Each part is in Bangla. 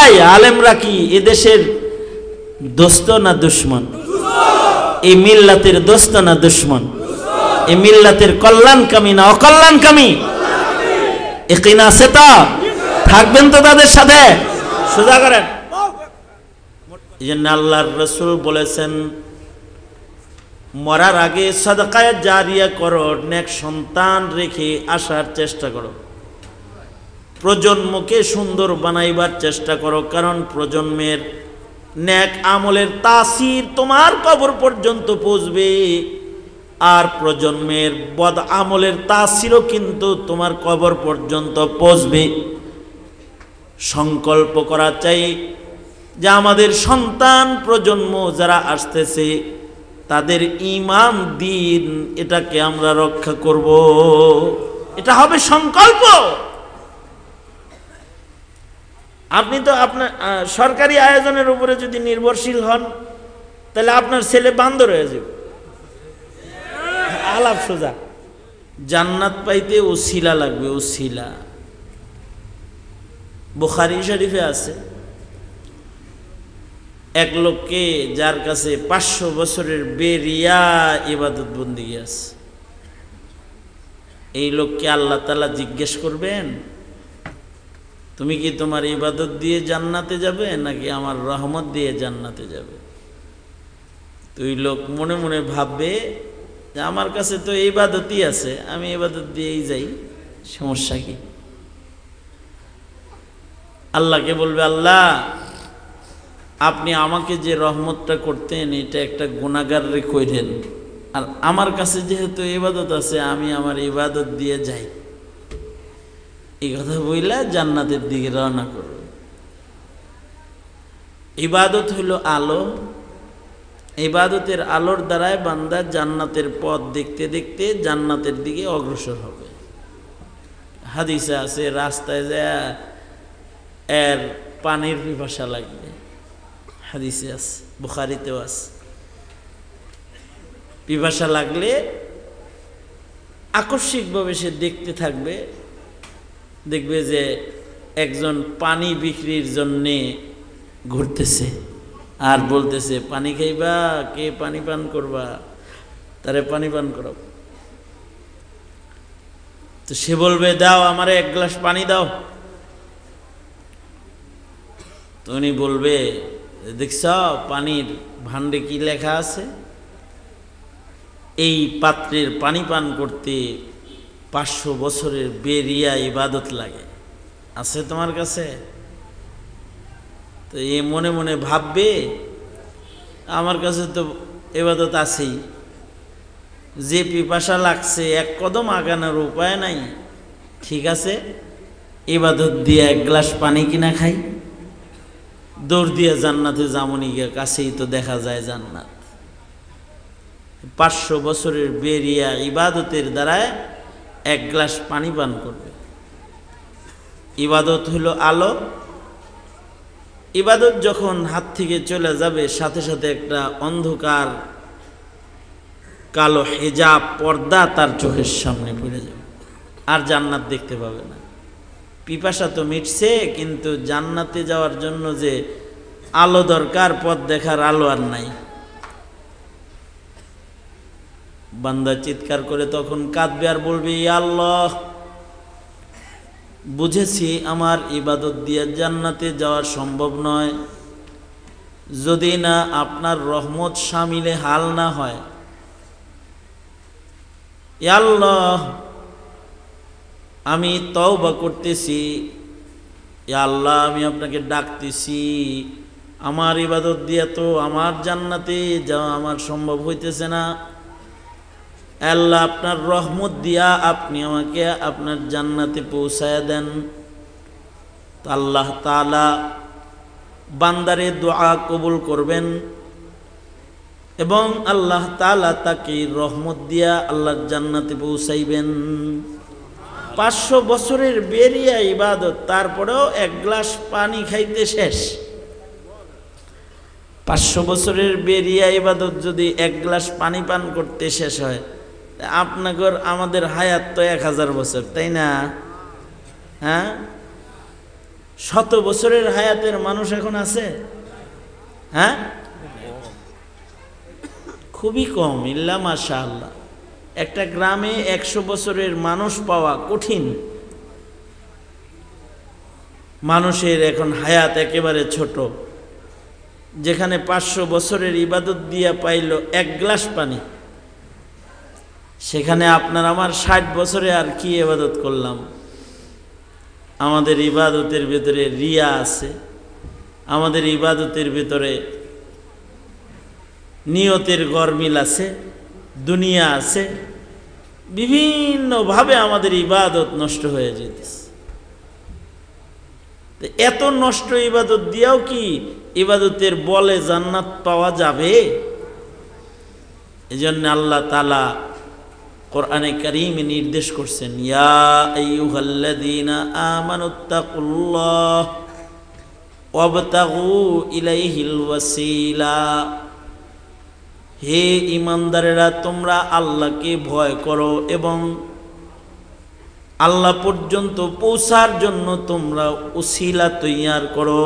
ভাই আলেমরা কি এদেশের দোস্ত না দুশ্মন? এই মিল্লাতের দোস্ত না দুশ্মন? এই মিল্লাতের কল্যাণকামী না অকল্যাণকামী? ইকিন আছে তো? থাকবেন তো তাদের সাথে? সোজা করেন। এই জন্য আল্লাহর রাসূল বলেছেন, মরার আগে সাদাকায়ে জারিয়া করো, নেক সন্তান রেখে আসার চেষ্টা করো, প্রজন্মকে সুন্দর বানাইবার চেষ্টা করো, কারণ প্রজন্মের নেক আমলের তাসির তোমার কবর পর্যন্ত পৌঁছবে, আর প্রজন্মের বদ আমলের তাসিরও কিন্তু তোমার কবর পর্যন্ত পৌঁছবে। সংকল্প করা চাই যে আমাদের সন্তান প্রজন্ম যারা আসতেছে তাদের ঈমান দ্বীন এটাকে আমরা রক্ষা করব, এটা হবে সংকল্প। আপনি তো আপনার সরকারি আয়োজনের উপরে যদি নির্ভরশীল হন তাহলে আপনার ছেলে বান্দর হয়ে যাবে। আলাপ সোজা। জান্নাত পাইতে ওসিলা লাগবে, ওসিলা। বুখারী শরীফে আছে, এক লোককে যার কাছে 500 বছরের বেরিয়া ইবাদত বন্দেগী আছে, এই লোককে আল্লাহ তাআলা জিজ্ঞেস করবেন, তুমি কি তোমার ইবাদত দিয়ে জান্নাতে যাবে নাকি আমার রহমত দিয়ে জান্নাতে যাবে? তুই লোক মনে মনে ভাববে যে আমার কাছে তো ইবাদতই আছে, আমি ইবাদত দিয়েই যাই, সমস্যা কি? আল্লাহকে বলবে, আল্লাহ আপনি আমাকে যে রহমতটা করতেন এটা একটা গুনাহগাররে কইরেন, আর আমার কাছে যেহেতু ইবাদত আছে আমি আমার ইবাদত দিয়ে যাই। এই কথা বইলা জান্নাতের দিকে রওনা করবে। ইবাদত হইল আলো, ইবাদতের আলোর দ্বারাই বান্দা জান্নাতের পথ দেখতে দেখতে জান্নাতের দিকে অগ্রসর হবে। হাদিসে আছে রাস্তায় যায় এর পানির পিপাসা লাগবে, হাদিসে আছে, বুখারীতেও আছে। পিপাসা লাগলে আকস্মিকভাবে সে দেখতে থাকবে, দেখবে যে একজন পানি বিক্রির জন্যে ঘুরতেছে আর বলতেছে, পানি খাইবা? কে পানি পান করবা? তারে পানি পান করাও। তো সে বলবে, দাও আমারে 1 গ্লাস পানি দাও। তো উনি বলবে, দেখছ পানির ভান্ডে কি লেখা আছে? এই পাত্রের পানি পান করতে 500 বছরের বেরিয়া ইবাদত লাগে, আছে তোমার কাছে? তো এ মনে মনে ভাববে, আমার কাছে তো ইবাদত আছেই, যে পিপাসা লাগছে 1 কদম আগানোর উপায় নাই, ঠিক আছে ইবাদত দিয়ে 1 গ্লাস পানি কিনা খাই, দৌড় দিয়ে জান্নাতে যামনি গিয়া, কাছেই তো দেখা যায় জান্নাত। 500 বছরের বেরিয়া ইবাদতের দ্বারায় 1 গ্লাস পানি পান করবে। ইবাদত হলো আলো। ইবাদত যখন হাত থেকে চলে যাবে সাথে সাথে একটা অন্ধকার কালো হিজাব পর্দা তার চোখের সামনে পড়ে যাবে, আর জান্নাত দেখতে পাবে না। পিপাসা তো মিটছে, কিন্তু জান্নাতে যাওয়ার জন্য যে আলো দরকার, পথ দেখার আলো আর নাই। বান্দা চিৎকার করে তখন কাঁদবে আর বলবে, ইয়া আল্লাহ, বুঝেছি আমার ইবাদত দিয়ে জান্নাতে যাওয়া সম্ভব নয়, যদি না আপনার রহমত শামিলে হাল না হয়। ইয়া আল্লাহ, আমি তওবা করতেছি, ইয়া আল্লাহ আমি আপনাকে ডাকতেছি, আমার ইবাদত দিয়ে তো আমার জান্নাতে যাওয়া আমার সম্ভব হইতেছে না। আল্লাহ আপনার রহমত দিয়া আপনি আমাকে আপনার জান্নাতে পৌঁছায়া দেন। তো আল্লাহ তাআলা বান্দারে দোয়া কবুল করবেন এবং আল্লাহ তাআলা তাকে রহমত দিয়া আল্লাহর জান্নাতে পৌঁছাইবেন। 500 বছরের বেরিয়া ইবাদত, তারপরেও 1 গ্লাস পানি খাইতে শেষ। 500 বছরের বেরিয়া ইবাদত যদি 1 গ্লাস পানি পান করতে শেষ হয়, আপনাদের আমাদের হায়াত তো 1000 বছর, তাই না? হ্যাঁ, শত বছরের হায়াতের মানুষ এখন আছে? হ্যাঁ, খুবই কম, ইল্লা মাশাআল্লাহ। একটা গ্রামে 100 বছরের মানুষ পাওয়া কঠিন। মানুষের এখন হায়াত একেবারে ছোট। যেখানে 500 বছরের ইবাদত দিয়া পাইল 1 গ্লাস পানি, সেখানে আপনার আমার 60 বছরে আর কি ইবাদত করলাম? আমাদের ইবাদতের ভিতরে রিয়া আছে, আমাদের ইবাদতের ভিতরে নিয়তের গরমিল আছে, দুনিয়া আছে, বিভিন্নভাবে আমাদের ইবাদত নষ্ট হয়ে যেতেছে। এত নষ্ট ইবাদত দিয়েও কি ইবাদতের বলে জান্নাত পাওয়া যাবে? এজন্য আল্লাহ তাআলা কোরআনে কারীমে নির্দেশ করছেন, ইয়া আইয়ুহাল্লাযীনা আমানুত্তাকুল্লাহ ওয়াবতাগু ইলাইহিল ওয়াসিলা। হে ঈমানদারেরা, তোমরা আল্লাহকে ভয় করো এবং আল্লাহ পর্যন্ত পৌঁছার জন্য তোমরা উসিলা তৈয়ার করো।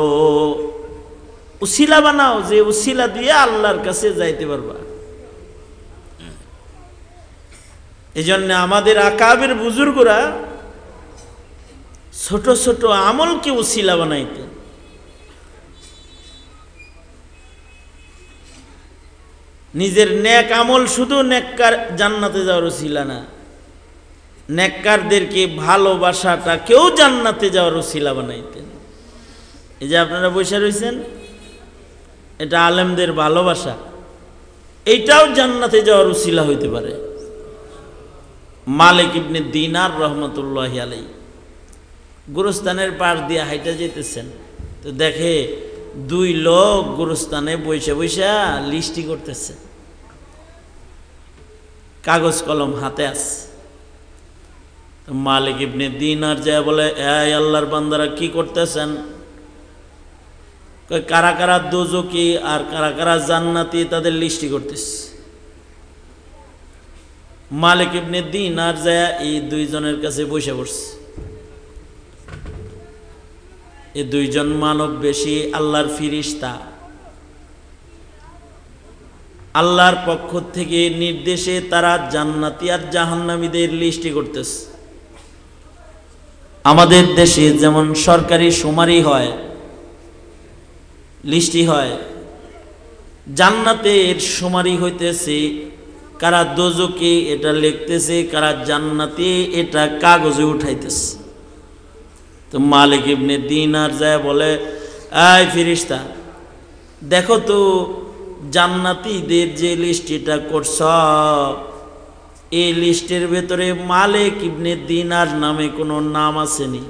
উসিলা বানাও, যে উসিলা দিয়ে আল্লাহর কাছে যাইতে পারবা। এজন্য আমাদের আকাবের বুজুর্গরা ছোট ছোট আমলকে উসিলা বানাইতেন। নিজের নেক আমল শুধু নেককার জান্নাতে যাওয়ার উসিলা না, নেককারদেরকে ভালোবাসাটা কেউ জান্নাতে যাওয়ার উসিলা বানাইতেন। এই যে আপনারা বসে রয়েছেন, এটা আলেমদের ভালোবাসা, এইটাও জান্নাতে যাওয়ার উসিলা হইতে পারে। মালিক ইবনে দিনার রহমতুল্লাহি আলাইহি গুরুস্থানের পাশ দিয়ে হাইটা যেতেছেন, তো দেখে 2 লোক গুরুস্থানে বসে বসে লিস্টি করতেছে, কাগজ কলম হাতে আছে। তো মালিক ইবনে দিনার যায় বলে, এই আল্লাহর বান্দারা কি করতেছেন? কারা কারা দোজকি আর কারা কারা জান্নাতি তাদের লিস্টি করতেছে। মালিক ইবনে দিনার যায় এই 2 জনের কাছে বসে পড়ছে। এই 2 জন মানব বেশি আল্লাহর ফিরিস্তা, আল্লাহর পক্ষ থেকে নির্দেশে তারা জান্নাতি আর জাহান্নামীদের লিস্টি করতেছে। আমাদের দেশে যেমন সরকারি শুমারি হয়, লিস্টি হয়, জান্নাতের শুমারি হইতেছে, কারা দোজকে এটা লিখতেছে, কারা জান্নাতি এটা কাগজে উঠাইতেছে। তো মালিক ইবনে দিনার যায় বলে, এই ফিরিস্তা, দেখো তো জান্নাতীদের যে লিস্ট এটা করছ, এই লিস্টের ভেতরে মালিক ইবনে দিনার নামে কোনো নাম আসেনি।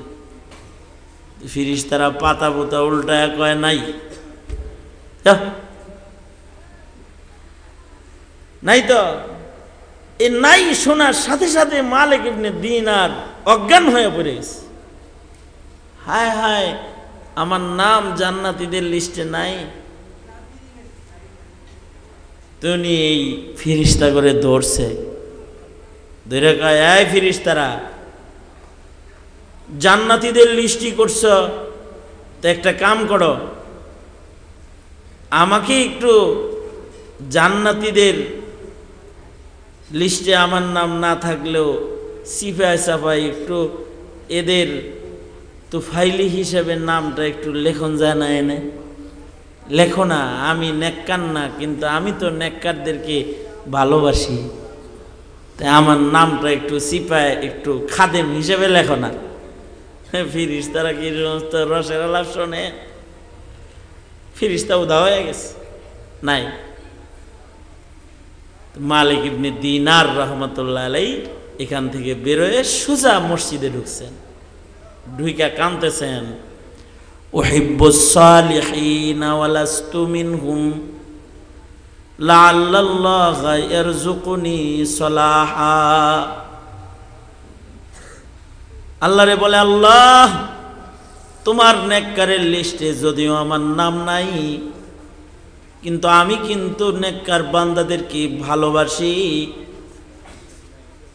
ফিরিস্তারা পাতা পোতা উল্টায় কয়, নাই, নাই তো। এই নাই শোনার সাথে সাথে মালিক ইবনে দিনার অজ্ঞান হয়ে পড়ে গেছে। হায় হায়, আমার নাম জান্নাতীদের লিস্টে নাই। তুমি এই ফিরিস্তা করে ধরছে, ধরে কয়, এই ফিরিস্তারা, জান্নাতীদের লিস্টি করছ, তো একটা কাম করো, আমাকে একটু জান্নাতীদের লিস্টে আমার নাম না থাকলেও সিফাই সাফাই একটু এদের তো ফাইলি হিসেবে নামটা একটু লেখন যায় না? এনে লেখো না। আমি নেককার না, কিন্তু আমি তো নেককারদেরকে ভালোবাসি, তাই আমার নামটা একটু সিপায় একটু খাদেম হিসেবে লেখো না। ফিরিস্তারা কি সমস্ত রসের আলাপ শোনে? ফিরিস্তা উদা হয়ে গেছে, নাই। মালিক ইবনে দিনার রহমতুল্লাহ আলাইহি এখান থেকে বেরোয় সোজা মসজিদে ঢুকছেন। ঢুইকা কাঁদতেছেন, উহিব্বুস সালিহিনা ওয়া লাস্তু মিনহুম লাআল্লাল্লাহা ইয়ারযুকুনি সালাহা। আল্লাহরে বলে, আল্লাহ, তোমার নেককারের লিস্টে যদিও আমার নাম নাই, কিন্তু আমি কিন্তু নেককার বান্দাদেরকে ভালোবাসি।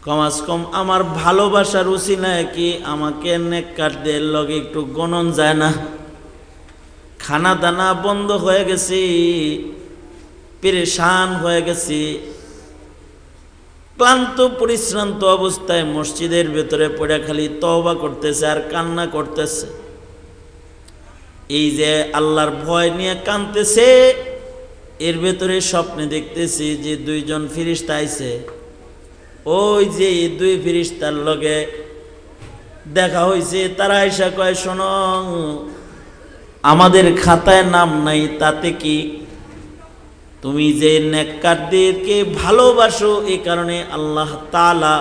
কমাস কম আমার ভালোবাসার উসিলায় কি আমাকে নেককারদের লগে একটু গণন যায় না? খানা দানা বন্ধ হয়ে গেছি, পেরেশান হয়ে গেছি, ক্লান্ত পরিশ্রান্ত অবস্থায় মসজিদের ভেতরে পড়ে খালি তওবা করতেছে আর কান্না করতেছে। এই যে আল্লাহর ভয় নিয়ে কাঁদতেছে, এর ভেতরে স্বপ্নে দেখতেছি যে দুইজন ফেরেশতা আইছে। ওই যে দুই ফেরেশতার লগে দেখা হয়েছে, তারা আইসা কয়, শোনো, আমাদের খাতায় নাম নাই, তাতে কি? তুমি যে নেককারদেরকে ভালোবাসো, এই কারণে আল্লাহ তাআলা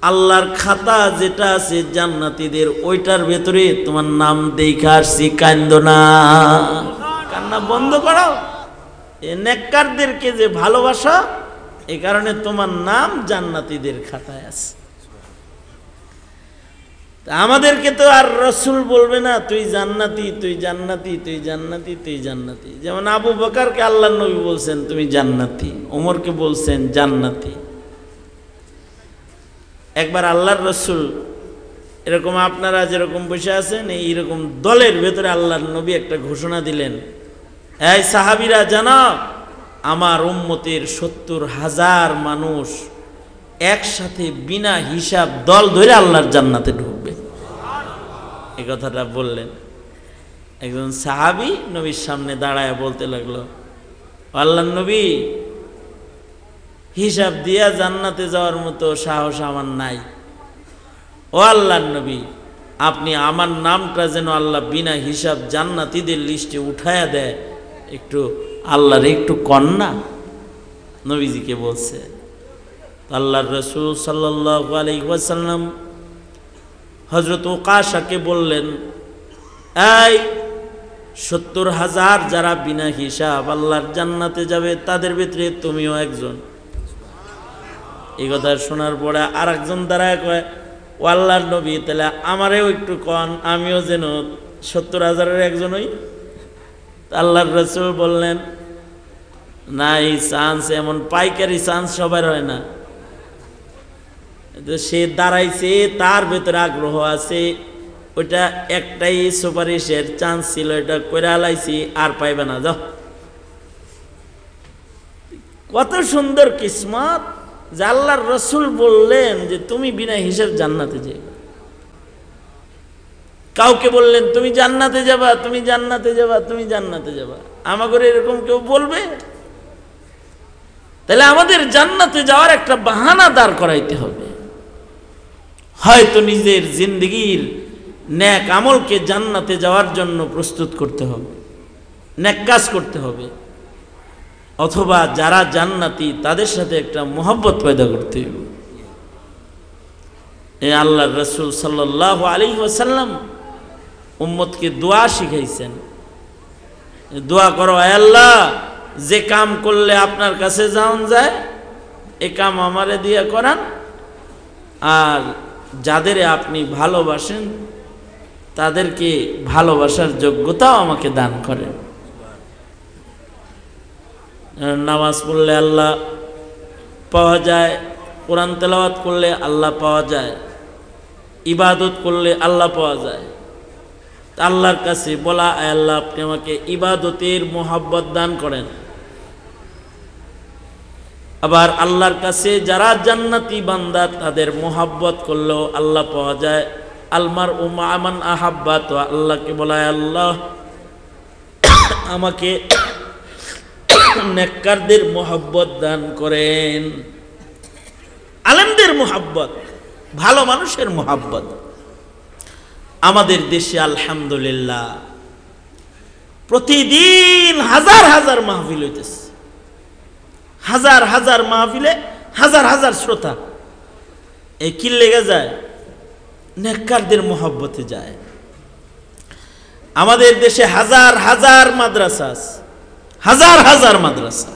আল্লাহর খাতা যেটা আছে জান্নাতীদের, ওইটার ভেতরে তোমার নাম দেখা আসছি, কান্দো না, কান্না বন্ধ করো। এই নেককারদেরকে যে ভালোবাসা, এই কারণে তোমার নাম জান্নাতীদের খাতায় আছে। আমাদেরকে তো আর রসুল বলবে না তুই জান্নাতি, তুই জান্নাতি, তুই জান্নাতি, তুই জান্নাতি। যেমন আবু বকরকে আল্লাহর নবী বলছেন তুমি জান্নাতি, ওমরকে বলছেন জান্নাতি। একবার আল্লাহর রসুল এরকম আপনারা যেরকম বসে আছেন এইরকম দলের ভেতরে আল্লাহর নবী একটা ঘোষণা দিলেন, এই সাহাবীরা জানো, আমার উম্মতের ৭০,০০০ মানুষ একসাথে বিনা হিসাব দল ধরে আল্লাহর জান্নাতে ঢুকবে। এই কথাটা বললেন। একজন সাহাবী নবীর সামনে দাঁড়ায় বলতে লাগলো, আল্লাহর নবী, হিসাব দিয়া জান্নাতে যাওয়ার মতো সাহস আমার নাই। ও আল্লাহর নবী, আপনি আমার নামটা যেন আল্লাহ বিনা হিসাব জান্নাতীদের লিস্টে উঠায়া দেয়, একটু আল্লাহর একটু কন্যা নবীজিকে বলছে। আল্লাহর রাসূল সাল্লাল্লাহু আলাইহি ওয়াসাল্লাম হযরত উকাশাকে বললেন, এই ৭০,০০০ যারা বিনা হিসাব আল্লাহর জান্নাতে যাবে, তাদের ভিতরে তুমিও একজন। এই কথা শোনার পরে আর একজন দাঁড়ায় কয়, ও আল্লাহর নবী, তাহলে আমারেও একটু কন, আমিও যেন ৭০,০০০-এর একজন হই। আল্লাহর রাসূল বললেন, না, এই চান্স এমন পাইকারি চান্স সবার হয় না। সে দাঁড়াইছে, তার ভেতরে আগ্রহ আছে, ওইটা একটাই সুপারিশের চান্স ছিল, এটা কইরা লাইছি, আর পাইবে না, যাও। কত সুন্দর কিসমত যে আল্লাহর রসুল বললেন যে তুমি বিনা হিসাব জান্নাতে যাবে। কাউকে বললেন তুমি জান্নাতে যাবা, তুমি জান্নাতে যাবা, তুমি জান্নাতে যাবা। আমাদের এরকম কেউ বলবে? তাহলে আমাদের জান্নাতে যাওয়ার একটা বাহানা দাঁড় করাইতে হবে। হয়তো নিজের জিন্দেগির নেক আমলকে জান্নাতে যাওয়ার জন্য প্রস্তুত করতে হবে, নেক কাজ করতে হবে, অথবা যারা জান্নাতি তাদের সাথে একটা মোহব্বত পয়দা করতে হবে। এই আল্লাহর রাসূল সাল্লাল্লাহু আলাইহি ওয়াসাল্লাম উম্মতকে দোয়া শিখাইছেন, দোয়া করো, হে আল্লাহ, যে কাম করলে আপনার কাছে যাওয়া যায়, এ কাম আমারে দিয়ে করান, আর যাদের আপনি ভালোবাসেন তাদেরকে ভালোবাসার যোগ্যতাও আমাকে দান করেন। নামাজ পড়লে আল্লাহ পাওয়া যায়, কোরআন তেলাওয়াত করলে আল্লাহ পাওয়া যায়, ইবাদত করলে আল্লাহ পাওয়া যায়। আল্লাহর কাছে বলা, আল্লাহ আপনি আমাকে ইবাদতের মোহাব্বত দান করেন। আবার আল্লাহর কাছে যারা জান্নাতি বান্দা তাদের মোহাব্বত করলেও আল্লাহ পাওয়া যায়। আলমার উমা আমান আহাব্বা, তো আল্লাহকে বলায়, আল্লাহ আমাকে নেককারদের মোহাব্বত দান করেন, আলেমদের মোহাব্বত, ভালো মানুষের মোহাব্বত। আমাদের দেশে আলহামদুলিল্লাহ প্রতিদিন হাজার হাজার মাহফিল হইতেছে, হাজার হাজার মাহফিলে হাজার হাজার শ্রোতা। এই কি লেগে যায়? নেককারদের মোহাব্বতে যায়। আমাদের দেশে হাজার হাজার মাদ্রাসা আছে, হাজার হাজার মাদ্রাসা।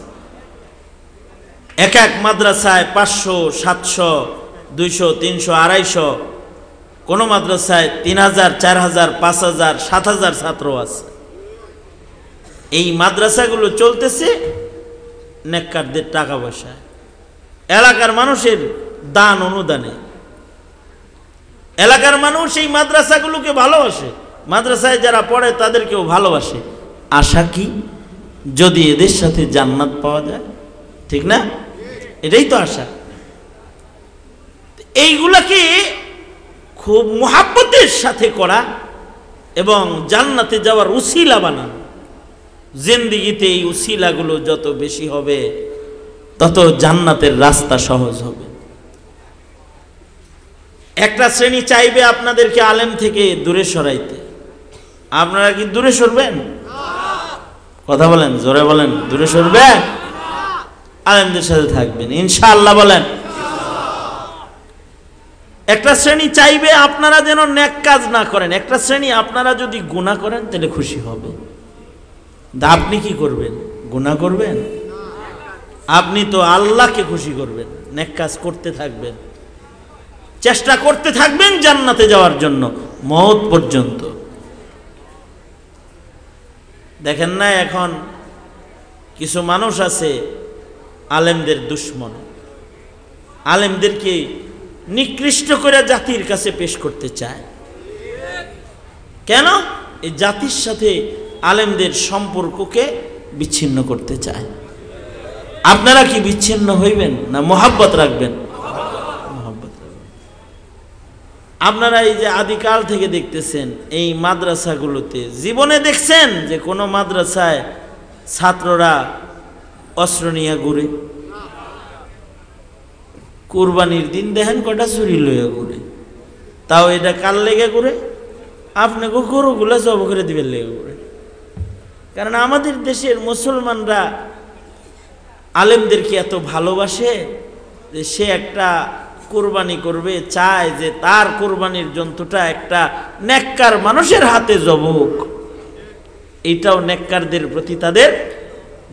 এক এক মাদ্রাসায় 500, 700, 200, 300, 250, কোন মাদ্রাসায় 3000, 4000, 5000, 7000 ছাত্র আছে। এই মাদ্রাসাগুলো চলতেছে নেককারদের টাকা পয়সায়। এলাকার মানুষের দান অনুদানে। এলাকার মানুষ এই মাদ্রাসাগুলোকে ভালোবাসে, মাদ্রাসায় যারা পড়ে তাদেরকেও ভালোবাসে। আশা কি? যদি এদের সাথে জান্নাত পাওয়া যায়, ঠিক না? এটাই তো আশা। এইগুলাকে খুব মুহাব্বতের সাথে করা এবং জান্নাতে যাওয়ার উসিলা বানানো। জিন্দেগিতে এই উসিলাগুলো যত বেশি হবে তত জান্নাতের রাস্তা সহজ হবে। একটা শ্রেণী চাইবে আপনাদেরকে আলেম থেকে দূরে সরাইতে, আপনারা কি দূরে সরবেন? কথা বলেন, জোরে বলেন, দূরে সরবেন? আলেমদের সাথে থাকবেন ইনশাআল্লাহ, বলেন। একটা শ্রেণী চাইবে আপনারা যেন নেক কাজ না করেন, একটা শ্রেণী আপনারা যদি গুনাহ করেন তাহলে খুশি হবে। আপনি কি করবেন? গুনাহ করবেন? আপনি তো আল্লাহকে খুশি করবেন, নেক কাজ করতে থাকবেন, চেষ্টা করতে থাকবেন জান্নাতে যাওয়ার জন্য মওত পর্যন্ত। দেখেন না এখন কিছু মানুষ আছে আলেমদের দুশমন, আলেমদেরকে নিকৃষ্ট করে জাতির কাছে পেশ করতে চায়। কেন? এই জাতির সাথে আলেমদের সম্পর্ককে বিচ্ছিন্ন করতে চায়। আপনারা কি বিচ্ছিন্ন হইবেন না মহব্বত রাখবেন? মহব্বত রাখবেন। আপনারা এই যে আদিকাল থেকে দেখতেছেন এই মাদ্রাসাগুলোতে, জীবনে দেখছেন যে কোনো মাদ্রাসায় ছাত্ররা অস্ত্র নিয়ে ঘুরে? কুরবানির দিন দেখেন কটা চুরি লইয়া ঘুরে, তাও এটা কার লেগে ঘুরে? আপনাকে গরুগুলা জব করে দিবেন লেগে ঘুরে। কারণ আমাদের দেশের মুসলমানরা আলেমদেরকে এত ভালোবাসে যে সে একটা কুরবানি করবে, চায় যে তার কুরবানির জন্তুটা একটা নেককার মানুষের হাতে জবুক। এইটাও নেককারদের প্রতি তাদের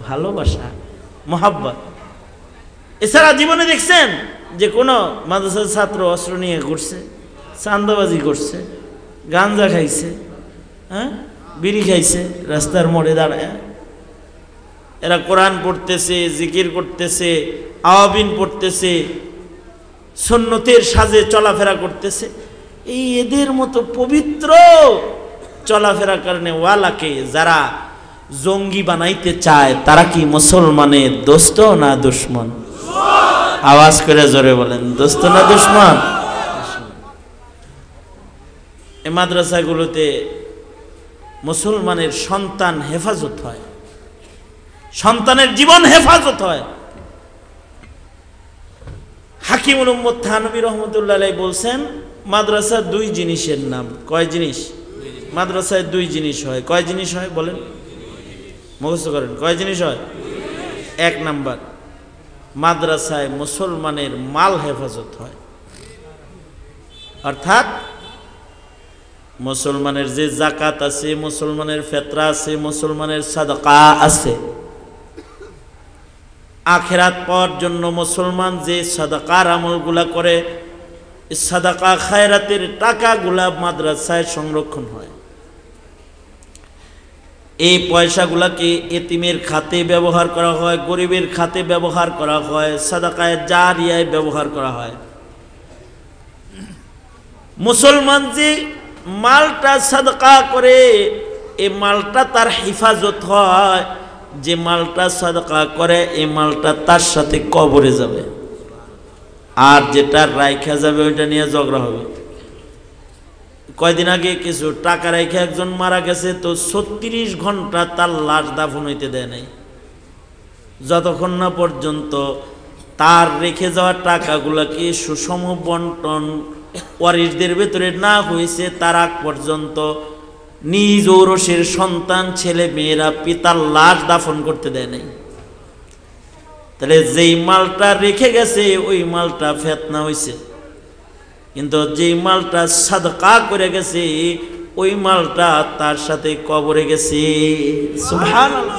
ভালোবাসা, মহাব্বত। এছাড়া জীবনে দেখছেন যে কোনো মাদ্রাসার ছাত্র অস্ত্র নিয়ে ঘুরছে, চাঁদাবাজি করছে, গাঞ্জা খাইছে, হ্যাঁ, বিড়ি খাইছে রাস্তার মোড়ে দাঁড়ায়? এরা কোরআন পড়তেছে, জিকির করতেছে, আওয়াবিন পড়তেছে, সুন্নতের সাজে চলাফেরা করতেছে। এই এদের মতো পবিত্র চলাফেরা কারণে ওয়ালাকে যারা জঙ্গি বানাইতে চায় তারা কি মুসলমানের দোস্ত না দুশমন? আওয়াজ করে জোরে বলেন, দোস্ত না দুশমন? এই মাদ্রাসাগুলোতে মুসলমানের সন্তান হেফাজত হয়, সন্তানের জীবন হেফাজত হয়। হাকিমুল উম্মত থানবী রহমতুল্লাহ আলাইহি বলছেন মাদ্রাসা দুই জিনিসের নাম। কয় জিনিস? মাদ্রাসায় দুই জিনিস হয়। কয় জিনিস হয় বলেন? মুখস্থ করেন। কয় জিনিস হয়? এক নাম্বার, মাদ্রাসায় মুসলমানের মাল হেফাজত হয়। অর্থাৎ মুসলমানের যে জাকাত আছে, মুসলমানের ফিতরা আছে, মুসলমানের সাদাকা আছে, আখিরাত পাওয়ার জন্য মুসলমান যে সাদাকার আমলগুলা করে, সাদাকা খায়রাতের টাকাগুলা মাদ্রাসায় সংরক্ষণ হয়। এই পয়সাগুলাকে এতিমের খাতে ব্যবহার করা হয়, গরিবের খাতে ব্যবহার করা হয়, সাদাকায়ে জারিয়ায় ব্যবহার করা হয়। মুসলমান যে মালটা সাদকা করে এই মালটা তার হেফাজত হয়, যে মালটা সাদকা করে এই মালটা তার সাথে কবরে যাবে, আর যেটা রাইখা যাবে ওইটা নিয়ে ঝগড়া হবে। কয়দিন আগে কিছু টাকা রাইখা একজন মারা গেছে, তো 36 ঘন্টা তার লাশ দাফন হইতে দেয় নাই, যতক্ষণ না পর্যন্ত তার রেখে যাওয়া টাকাগুলাকে সুষম বন্টন ওয়ারিসদের ভেতরে না হয়েছে তার আগ পর্যন্ত নিজ ঔরসের সন্তান ছেলে মেয়েরা পিতার লাশ দাফন করতে দেয় নাই। তাহলে যেই মালটা রেখে গেছে ওই মালটা ফেতনা হয়েছে, কিন্তু যেই মালটা সাদকা করে গেছে ওই মালটা তার সাথে কবরে গেছে। সুবহানাল্লাহ।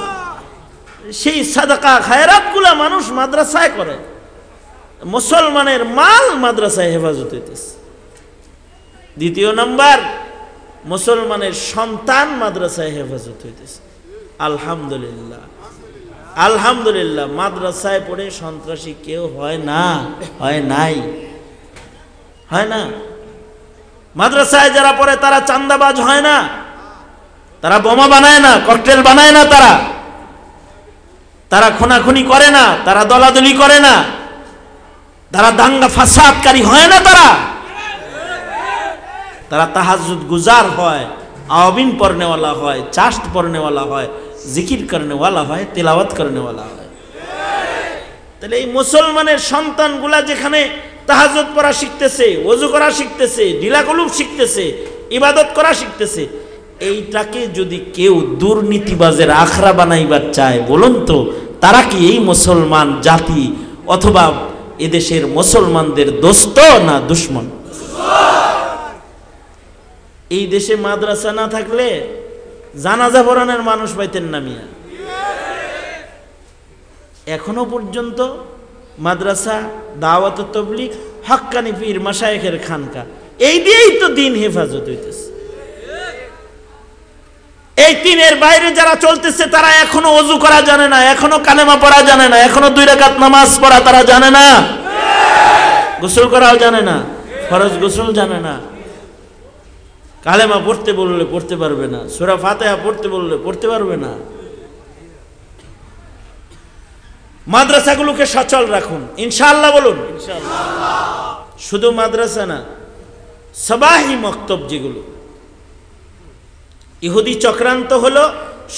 সেই সাদকা খায়রাতগুলা মানুষ মাদ্রাসায় করে, মুসলমানের মাল মাদ্রাসায় হেফাজত হইতেছে। দ্বিতীয় নাম্বার, মুসলমানের সন্তান মাদ্রাসায় হেফাজত হইতেছে। আলহামদুলিল্লাহ। আলহামদুলিল্লাহ মাদ্রাসায় পড়ে সন্ত্রাসী কেউ হয় না, হয় নাই, হয় না। মাদ্রাসায় যারা পড়ে তারা চান্দাবাজ হয় না, তারা বোমা বানায় না, ককটেল বানায় না, তারা খুনাখুনি করে না, তারা দলাদলি করে না, তারা দাঙ্গা ফাসাদকারী হয় না, তারা তাহাজ্জুদ গুজার হয়, আওয়াবিন পড়নেওয়ালা হয়, চাষ্ট পড়নেওয়ালা হয়, জিকির করনেওয়ালা হয়, তেলাওয়াত করনেওয়ালা হয়। তাহলে এই মুসলমানের সন্তানগুলা যেখানে তাহাজ্জুদ পড়া শিখতেছে, ওযু করা শিখতেছে, ঢিলাকলুপ শিখতেছে, ইবাদত করা শিখতেছে, এইটাকে যদি কেউ দুর্নীতিবাজের আখড়া বানাইবার চায়, বলুন তো তারা কি এই মুসলমান জাতি অথবা এদেশের মুসলমানদের দোস্ত না দুশমন? এই দেশে মাদ্রাসা না থাকলে জানাজা পড়ানোর মানুষ পাইতেন না মিয়া। এখনো পর্যন্ত মাদ্রাসা, দাওয়াত তাবলীগ, হক্কানি পীর মাশায়েখের খানকা, এই দিয়েই তো দিন হেফাজত হইতেছে। এই তিনের বাইরে যারা চলতেছে তারা এখনো ওযু করা জানে না, এখনো কালেমা পড়া জানে না, এখনো 2 রাকাত নামাজ পড়া তারা জানে না, গোসল করাও জানে না, ফরজ গোসল জানে না, কালেমা পড়তে বললে পড়তে পারবে না, সূরা ফাতিহা পড়তে বললে পড়তে পারবে না। মাদ্রাসাগুলোকে সচল রাখুন ইনশাআল্লাহ, বলুন ইনশাআল্লাহ। শুধু মাদ্রাসা না, সবাহি মক্তব যেগুলো ইহুদি চক্রান্ত হলো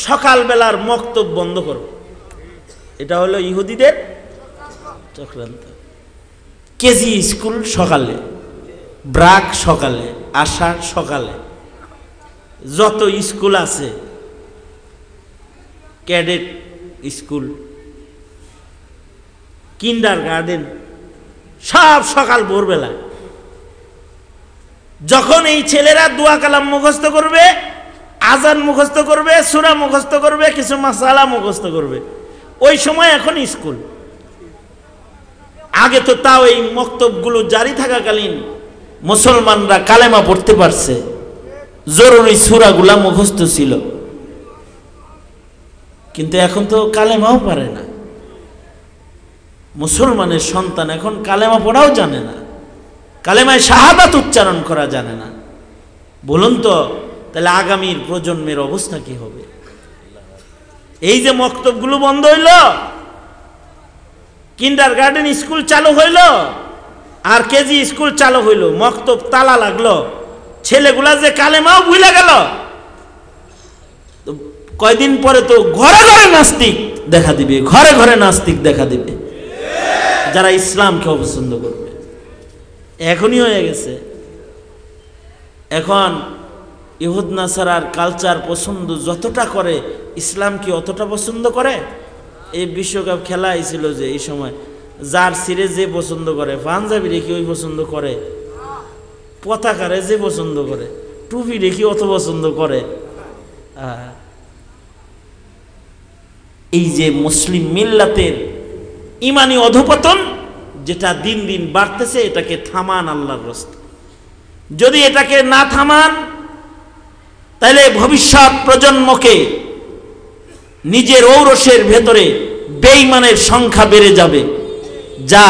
সকালবেলার মক্তব বন্ধ করো, এটা হলো ইহুদিদের চক্রান্ত। কেজি স্কুল সকালে, ব্রাক সকালে, আশার সকালে, যত স্কুল আছে, ক্যাডেট স্কুল, কিন্ডারগার্টেন, সব সকাল ভোরবেলা। যখন এই ছেলেরা দোয়া কালাম মুখস্থ করবে, আজান মুখস্থ করবে, সূরা মুখস্থ করবে, কিছু মাসালা মুখস্থ করবে, ওই সময় এখন স্কুল। আগে তো তাও এই মক্তবগুলো জারি থাকাকালীন মুসলমানরা কালেমা পড়তে পারছে, জরুরি সূরাগুলা মুখস্থ ছিল, কিন্তু এখন তো কালেমাও পারে না। মুসলমানের সন্তান এখন কালেমা পড়াও জানে না, কালেমায় শাহাদাত উচ্চারণ করা জানে না। বলুন তো তাহলে আগামীর প্রজন্মের অবস্থা কি হবে? এই যে মক্তবগুলো বন্ধ হইল, কিন্ডারগার্টেন স্কুল চালু হইল, আর কেজি স্কুল চালু হইল, মক্তব তালা লাগলো, ছেলেগুলা যে কালেমাও ভুলে গেল, কয়দিন পরে তো ঘরে ঘরে নাস্তিক দেখা দিবে, ঘরে ঘরে নাস্তিক দেখা দিবে, যারা ইসলামকে অপছন্দ করবে। এখনই হয়ে গেছে। এখন ইহুদ নাসারার কালচার পছন্দ যতটা করে, ইসলাম কি অতটা পছন্দ করে? এই বিশ্বকাপ খেলা হয়েছিল যে এই সময়, জার্সিরে যে পছন্দ করে, পাঞ্জাবি রেখে ওই পছন্দ করে, পতাকারে যে পছন্দ করে, টুপি রেখে অত পছন্দ করে। এই যে মুসলিম মিল্লাতের ইমানি অধপতন যেটা দিন দিন বাড়তেছে, এটাকে থামান আল্লাহর রাস্তা। যদি এটাকে না থামান, তাহলে ভবিষ্যৎ প্রজন্মকে নিজের ঔরসের ভেতরে বেঈমানের সংখ্যা বেড়ে যাবে, যা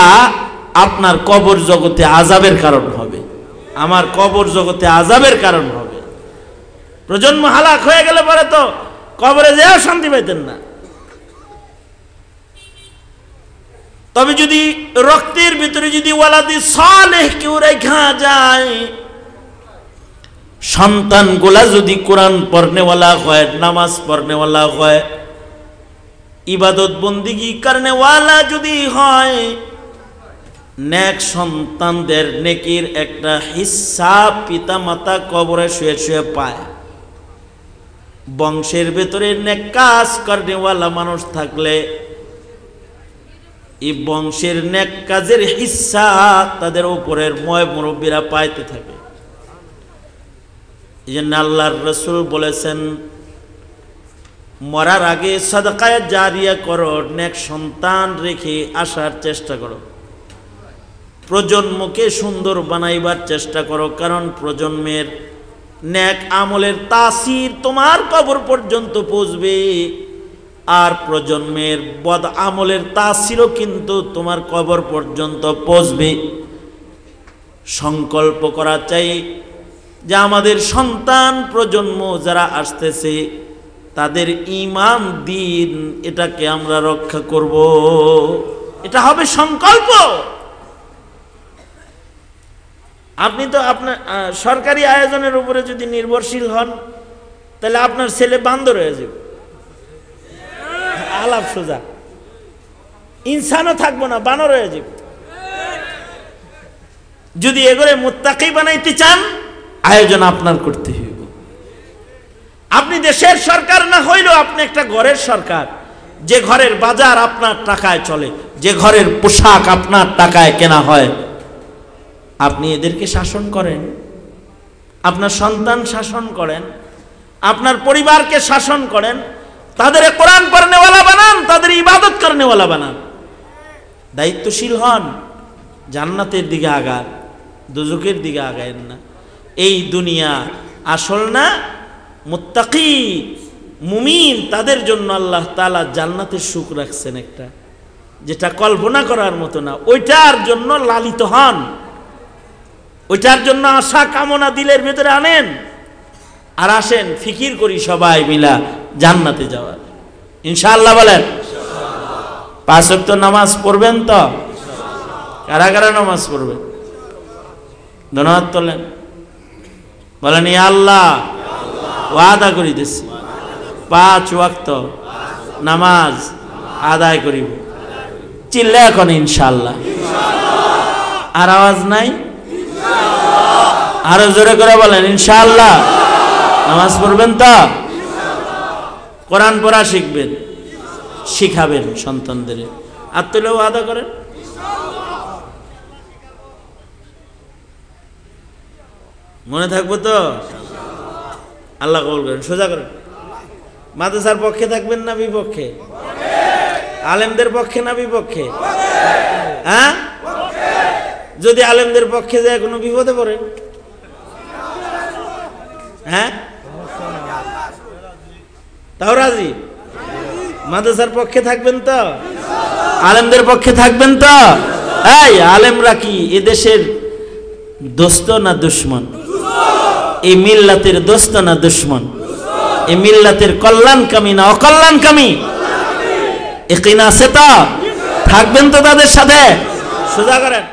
আপনার কবর জগতে আযাবের কারণ হবে, আমার কবর জগতে আযাবের কারণ হবে। প্রজন্ম হালাক হয়ে গেলে পরে তো কবরে যেও শান্তি পাইতেন না। তবে যদি রক্তের ভিতরে যদি ওয়ালাদি সালেহ কেউ রেখা যায়, সন্তানগুলা যদি কোরআন পড়নেওয়ালা হয়, নামাজ পড়নেওয়ালা হয়, ইবাদত বন্দিগি করনেওয়ালা যদি হয়, নেক সন্তানদের নেকির একটা হিস্সা পিতা মাতা কবরে শুয়ে শুয়ে পায়। বংশের ভেতরে নেক কাজ করনেওয়ালা মানুষ থাকলে এই বংশের নেক কাজের হিস্সা তাদের উপরের ময় মুরব্বীরা পাইতে থাকে। এই জন্য আল্লাহর রাসূল বলেছেন, মরার আগে সাদাকায়ে জারিয়া করো, নেক সন্তান রেখে আসার চেষ্টা করো, প্রজন্মকে সুন্দর বানাইবার চেষ্টা করো, কারণ প্রজন্মের নেক আমলের তাসির তোমার কবর পর্যন্ত পৌঁছবে। আর প্রজন্মের বদ আমলের তাসিরও কিন্তু তোমার কবর পর্যন্ত পৌঁছবে। সংকল্প করা চাই যে আমাদের সন্তান প্রজন্ম যারা আসতেছে তাদের ঈমান দ্বীন এটাকে আমরা রক্ষা করব। এটা হবে সংকল্প। আপনি তো আপনার সরকারি আয়োজনের উপরে যদি নির্ভরশীল হন তাহলে আপনার ছেলে বান্দর হয়ে যাবে, আলাপ সোজা, ইনসানও থাকবো না, বানর হয়ে যাবে। যদি এগুলো মুত্তাকি বানাইতে চান আয়োজন আপনার করতে হইব। আপনি দেশের সরকার না হইলেও আপনি একটা ঘরের সরকার, যে ঘরের বাজার আপনার টাকায় চলে, যে ঘরের পোশাক আপনার টাকায় কেনা হয়, আপনি এদেরকে শাসন করেন, আপনার সন্তান শাসন করেন, আপনার পরিবারকে শাসন করেন, তাদের কোরআন পড়নেওয়ালা বানান, তাদের ইবাদত করনেওয়ালা বানান, দায়িত্বশীল হন, জান্নাতের দিকে আগান, দুজকের দিকে আগায়েন না। এই দুনিয়া আসল না, মুত্তাকি মুমিন তাদের জন্য আল্লাহ তাআলা জান্নাতের সুখ রাখছেন একটা, যেটা কল্পনা করার মতো না। ওইটার জন্য লালিত হন, ওইটার জন্য আশা কামনা দিলের ভেতরে আনেন, আর আসেন ফিকির করি সবাই মিলা জান্নাতে যাওয়ার। ইনশাআল্লাহ বলেন। 5 ওয়াক্ত নামাজ পড়বেন তো? কারা কারা নামাজ পড়বেন? ধন্যবাদ তোলেন, বলেন ইয়া আল্লাহ ওয়াদা করিতেছি 5 ওয়াক্ত নামাজ আদায় করিব। চিল্লা এখন ইনশাআল্লাহ। আর আওয়াজ নাই? আরো জোরে করে বলেন ইনশাআল্লাহ। নামাজ পড়বেন তো? কোরআন পড়া শিখবেন, শিখাবেন সন্তানদের। আর তুলেও ওয়াদা করেন। মনে থাকবো তো? আল্লাহ কবুল করেন। সোজা করেন। মাদ্রাসার পক্ষে থাকবেন না বিপক্ষে? আলেমদের পক্ষে না বিপক্ষে? হ্যাঁ, যদি আলেমদের পক্ষে যায় কোনো বিপদে পড়েন, হ্যাঁ তাও রাজি? মাদ্রাসার পক্ষে থাকবেন তো? আলেমদের পক্ষে থাকবেন তো? এই আলেমরা কি এদেশের দোস্ত না দুশ্মন? এই মিল্লাতের দোস্ত না দুশ্মন? এই মিল্লাতের কল্যাণকামী না অকল্যাণকামী? ইকিন আছে তো? থাকবেন তো তাদের সাথে? সোজা করেন।